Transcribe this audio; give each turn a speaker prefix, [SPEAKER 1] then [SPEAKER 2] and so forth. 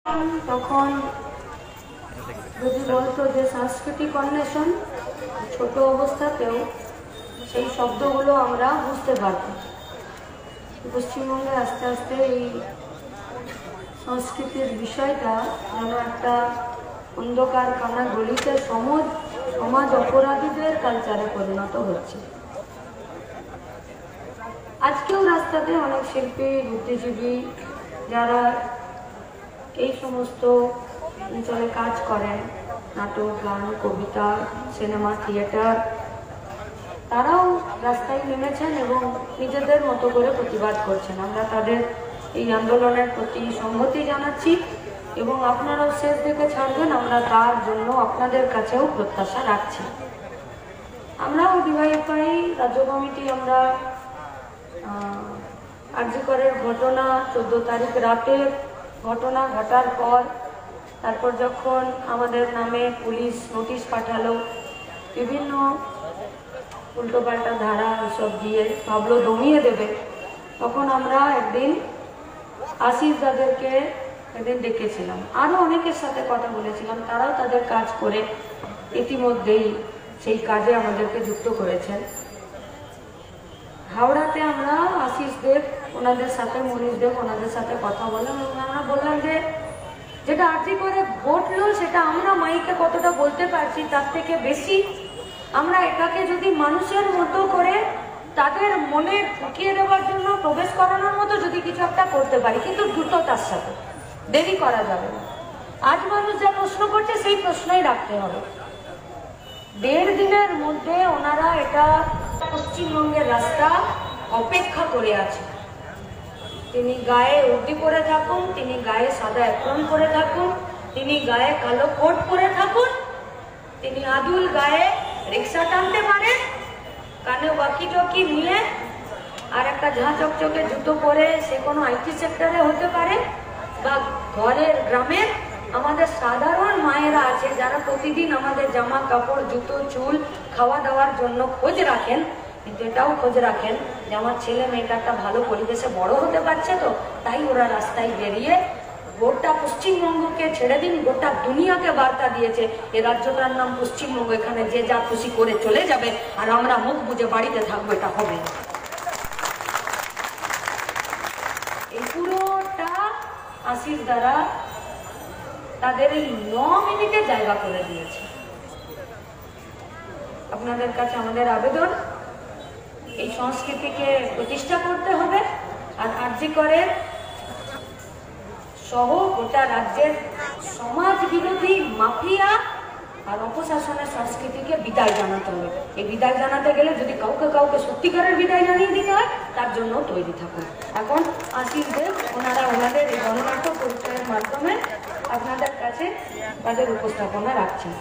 [SPEAKER 1] তখন যদি বলতো যে সাংস্কৃতিক অন্বেষণ ছোট অবস্থাতেও সেই শব্দগুলো আমরা বুঝতে পারতাম। পশ্চিমবঙ্গে আস্তে আস্তে এই সংস্কৃতির বিষয়টা যেন একটা অন্ধকার কানা গলিতে সমাজ অপরাধীদের কালচারে পরিণত হচ্ছে। আজকেও রাস্তাতে অনেক শিল্পী, বুদ্ধিজীবী যারা এই সমস্ত অঞ্চলে কাজ করেন, নাটক, গান, কবিতা, সিনেমা, থিয়েটার, তারাও রাস্তায় নেমেছেন এবং নিজেদের মতো করে প্রতিবাদ করছেন। আমরা তাদের এই আন্দোলনের প্রতি সংহতি জানাচ্ছি এবং আপনারাও শেষ দেখে ছাড়বেন, আমরা তার জন্য আপনাদের কাছেও প্রত্যাশা রাখছি। আমরাও ডিওয়াইএফআই রাজ্য কমিটি আমরা আরজি করের ঘটনা 14 তারিখ রাতে ঘটনা ঘটার পর তারপর যখন আমাদের নামে পুলিশ নোটিশ পাঠালো, বিভিন্ন উল্টোপাল্টা ধারা এসব দিয়ে ভাবলো দমিয়ে দেবে, তখন আমরা একদিন আশিস দাদেরকে একদিন ডেকেছিলাম, আরও অনেকের সাথে কথা বলেছিলাম, তারাও তাদের কাজ করে ইতিমধ্যেই সেই কাজে আমাদেরকে যুক্ত করেছেন। হাওড়াতে আমরা আশিস দেব ওনাদের সাথে, মনীষ দেব ওনাদের সাথে কথা বললাম এবং আমরা বললাম যে যেটা আরজি করে ঘটলো সেটা আমরা মাইকে কতটা বলতে পারছি, তার থেকে বেশি আমরা এটাকে যদি মানুষের মতো করে তাদের মনে ঢুকিয়ে দেওয়ার জন্য প্রবেশ করানোর মতো যদি কিছু একটা করতে পারি, কিন্তু দ্রুততার সাথে, দেরি করা যাবে না। আজ মানুষ যা প্রশ্ন করছে সেই প্রশ্নই রাখতে হবে। 1.5 দিনের মধ্যে ওনারা এটা পশ্চিমবঙ্গের রাস্তা অপেক্ষা করে আছে। তিনি গায়ে উর্দি পরে থাকুন, তিনি গায়ে সাদা অ্যাপ্রন পরে থাকুন, তিনি গায়ে কালো কোট পরে থাকুন, তিনি আদুল গায়ে রিক্সা টানতে পারেন, কানে ওয়াকি টকি নিয়ে আর একটা ঝাঁ চকচকে জুতো পরে, সে কোনো আইটি সেক্টরে হতে পারে বা ঘরের গ্রামের আমাদের সাধারণ মায়েরা আছে যারা প্রতিদিন আমাদের জামা কাপড়, জুতো, চুল, খাওয়া দাওয়ার জন্য খোঁজ রাখেন, কিন্তু এটাও খোঁজ রাখেন যে আমার ছেলে মেয়েটা একটা ভালো পরিবেশে বড় হতে পারছে, তো তাই ওরা রাস্তায় বেরিয়ে গোটা পশ্চিমবঙ্গকে ছেড়ে দিন, গোটা দুনিয়াকে বার্তা দিয়েছে এ রাজ্যটার নাম পশ্চিমবঙ্গ, এখানে যে যা খুশি করে চলে যাবে আর আমরা মুখ বুজে বাড়িতে থাকবো, এটা হবে। এই পুরোটা আশিস দ্বারা তাদের এই 9 মিনিটে জায়গা করে দিয়েছে। আপনাদের কাছে আমাদের আবেদন, এই সংস্কৃতিকে প্রতিষ্ঠা করতে হবে আর আরজি করে সহ গোটা রাজ্যের সমাজ বিরোধী মাফিয়া আর অপশাসনের সংস্কৃতিকে বিদায় জানাতে হবে। এই বিদায় জানাতে গেলে যদি কাউকে সত্যিকারের বিদায় জানিয়ে দিতে হয়, তার জন্য তৈরি থাকুন। এখন আশিস দেব ওনারা ওনাদের এই গণনাট্য পরিচয়ের মাধ্যমে আপনাদের কাছে তাদের উপস্থাপনা রাখছেন।